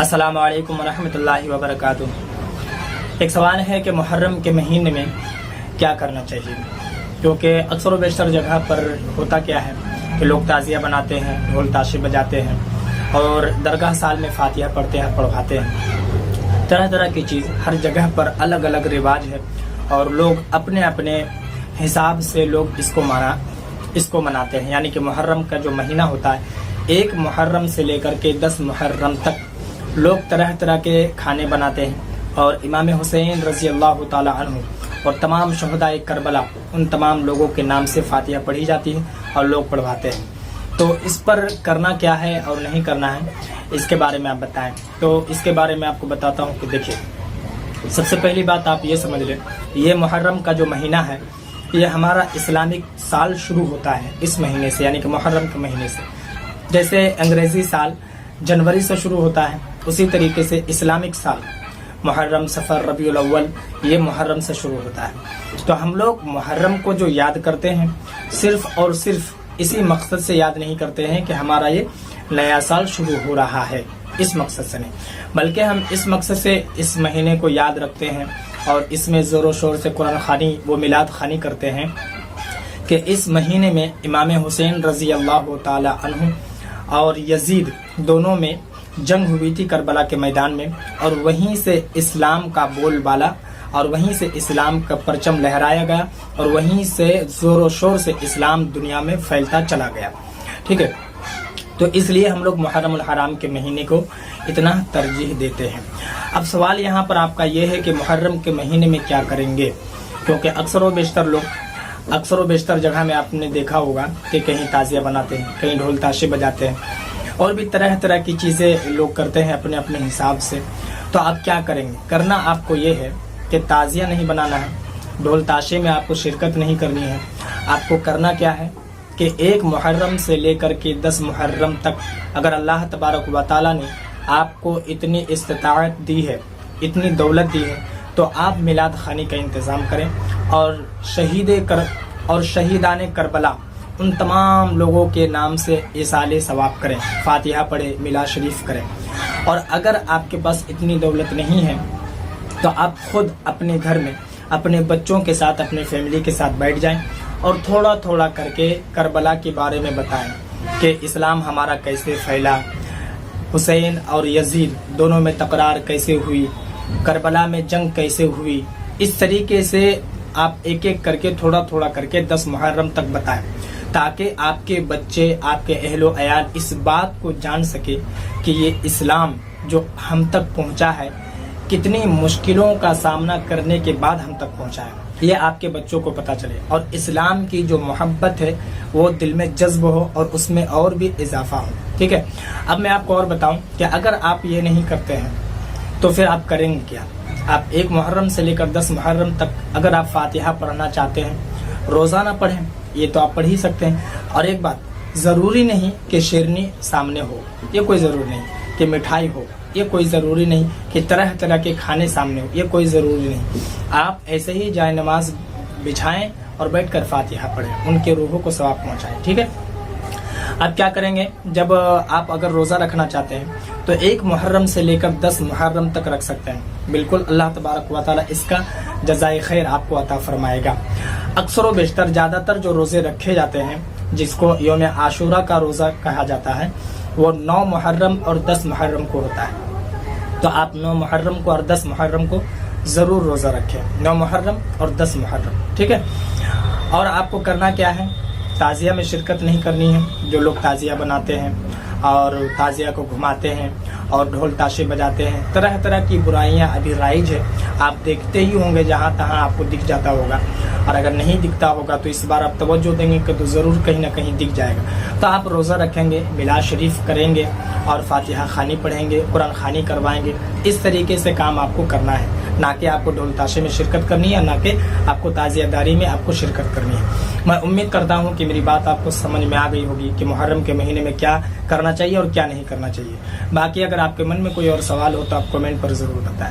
السلام علیکم ورحمۃ اللہ وبرکاتہ۔ ایک سوال ہے کہ محرم کے مہینے میں کیا کرنا چاہیے، کیونکہ اکثر و بیشتر جگہ پر ہوتا کیا ہے کہ لوگ تعزیہ بناتے ہیں، ڈھول تاشے بجاتے ہیں اور درگاہ سال میں فاتحہ پڑھتے ہیں، پڑھواتے ہیں۔ طرح طرح کی چیز، ہر جگہ پر الگ الگ رواج ہے اور لوگ اپنے اپنے حساب سے لوگ اس کو مناتے ہیں۔ یعنی کہ محرم کا جو مہینہ ہوتا ہے، 1 محرم سے لے کر کے 10 محرم تک لوگ طرح طرح کے کھانے بناتے ہیں اور امام حسین رضی اللہ تعالی عنہ اور تمام شہدائے کربلا، ان تمام لوگوں کے نام سے فاتحہ پڑھی جاتی ہے اور لوگ پڑھواتے ہیں۔ تو اس پر کرنا کیا ہے اور نہیں کرنا ہے، اس کے بارے میں آپ بتائیں۔ تو اس کے بارے میں آپ کو بتاتا ہوں کہ دیکھیے، سب سے پہلی بات آپ یہ سمجھ لیں، یہ محرم کا جو مہینہ ہے، یہ ہمارا اسلامک سال شروع ہوتا ہے اس مہینے سے، یعنی کہ محرم کے مہینے سے۔ جیسے انگریزی سال جنوری سے شروع ہوتا ہے، اسی طریقے سے اسلامک سال محرم، صفر، ربیع الاول، یہ محرم سے شروع ہوتا ہے۔ تو ہم لوگ محرم کو جو یاد کرتے ہیں، صرف اور صرف اسی مقصد سے یاد نہیں کرتے ہیں کہ ہمارا یہ نیا سال شروع ہو رہا ہے، اس مقصد سے نہیں، بلکہ ہم اس مقصد سے اس مہینے کو یاد رکھتے ہیں اور اس میں زور و شور سے قرآن خوانی و میلاد خوانی کرتے ہیں کہ اس مہینے میں امام حسین رضی اللہ تعالی عنہ اور یزید دونوں میں جنگ ہوئی تھی کربلا کے میدان میں، اور وہیں سے اسلام کا بول بالا اور وہیں سے اسلام کا پرچم لہرایا گیا اور وہیں سے زور و شور سے اسلام دنیا میں پھیلتا چلا گیا۔ ٹھیک ہے، تو اس لیے ہم لوگ محرم الحرام کے مہینے کو اتنا ترجیح دیتے ہیں۔ اب سوال یہاں پر آپ کا یہ ہے کہ محرم کے مہینے میں کیا کریں گے، کیونکہ اکثر و بیشتر جگہ میں آپ نے دیکھا ہوگا کہ کہیں تعزیہ بناتے ہیں، کہیں ڈھول تاشے بجاتے ہیں اور بھی طرح طرح کی چیزیں لوگ کرتے ہیں اپنے اپنے حساب سے۔ تو آپ کیا کریں گے؟ کرنا آپ کو یہ ہے کہ تعزیہ نہیں بنانا ہے، ڈھول تاشے میں آپ کو شرکت نہیں کرنی ہے۔ آپ کو کرنا کیا ہے کہ 1 محرم سے لے کر کے 10 محرم تک اگر اللہ تبارک و تعالیٰ نے آپ کو اتنی استطاعت دی ہے، اتنی دولت دی ہے، تو آپ میلاد خوانی کا انتظام کریں اور شہیدان کربلا ان تمام لوگوں کے نام سے ایصال ثواب کریں، فاتحہ پڑھیں، میلاد شریف کریں۔ اور اگر آپ کے پاس اتنی دولت نہیں ہے تو آپ خود اپنے گھر میں اپنے بچوں کے ساتھ، اپنے فیملی کے ساتھ بیٹھ جائیں اور تھوڑا تھوڑا کر کے کربلا کے بارے میں بتائیں کہ اسلام ہمارا کیسے پھیلا، حسین اور یزید دونوں میں تکرار کیسے ہوئی، کربلا میں جنگ کیسے ہوئی۔ اس طریقے سے آپ ایک ایک کر کے تھوڑا تھوڑا کر کے 10 محرم تک بتائیں، تاکہ آپ کے بچے، آپ کے اہل و عیال اس بات کو جان سکے کہ یہ اسلام جو ہم تک پہنچا ہے، کتنی مشکلوں کا سامنا کرنے کے بعد ہم تک پہنچا ہے، یہ آپ کے بچوں کو پتہ چلے اور اسلام کی جو محبت ہے وہ دل میں جذب ہو اور اس میں اور بھی اضافہ ہو۔ ٹھیک ہے، اب میں آپ کو اور بتاؤں کہ اگر آپ یہ نہیں کرتے ہیں تو پھر آپ کریں گے کیا؟ آپ 1 محرم سے لے کر 10 محرم تک اگر آپ فاتحہ پڑھنا چاہتے ہیں، روزانہ پڑھیں، یہ تو آپ پڑھ ہی سکتے ہیں۔ اور ایک بات، ضروری نہیں کہ شیرنی سامنے ہو، یہ کوئی ضروری نہیں کہ مٹھائی ہو، یہ کوئی ضروری نہیں کہ طرح طرح کے کھانے سامنے ہو، یہ کوئی ضروری نہیں۔ آپ ایسے ہی جائے نماز بچھائیں اور بیٹھ کر فاتحہ پڑھیں، ان کے روحوں کو ثواب پہنچائیں۔ ٹھیک ہے، آپ کیا کریں گے؟ جب آپ اگر روزہ رکھنا چاہتے ہیں تو 1 محرم سے لے کر 10 محرم تک رکھ سکتے ہیں، بالکل اللہ تبارک و تعالیٰ اس کا جزائے خیر آپ کو عطا فرمائے گا۔ اکثر و بیشتر زیادہ تر جو روزے رکھے جاتے ہیں، جس کو یوم عاشورہ کا روزہ کہا جاتا ہے، وہ 9 محرم اور 10 محرم کو ہوتا ہے۔ تو آپ 9 محرم کو اور 10 محرم کو ضرور روزہ رکھیں، 9 محرم اور 10 محرم۔ ٹھیک ہے، اور آپ کو کرنا کیا ہے؟ تعزیہ میں شرکت نہیں کرنی ہے۔ جو لوگ تعزیہ بناتے ہیں اور تعزیہ کو گھماتے ہیں اور ڈھول تاشے بجاتے ہیں، طرح طرح کی برائیاں ابھی رائج ہے، آپ دیکھتے ہی ہوں گے، جہاں تہاں آپ کو دکھ جاتا ہوگا، اور اگر نہیں دکھتا ہوگا تو اس بار آپ توجہ دیں گے کہ تو ضرور کہیں نہ کہیں دکھ جائے گا۔ تو آپ روزہ رکھیں گے، میلاد شریف کریں گے اور فاتحہ خوانی پڑھیں گے، قرآن خوانی کروائیں گے۔ اس طریقے سے کام آپ کو کرنا ہے، نہ کہ آپ کو ڈھول تاشے میں شرکت کرنی ہے، نہ کہ آپ کو تعزیہ داری میں آپ کو شرکت کرنی ہے۔ میں امید کرتا ہوں کہ میری بات آپ کو سمجھ میں آ گئی ہوگی کہ محرم کے مہینے میں کیا کرنا چاہیے اور کیا نہیں کرنا چاہیے۔ باقی اگر آپ کے من میں کوئی اور سوال ہو تو آپ کمنٹ پر ضرور بتائیں۔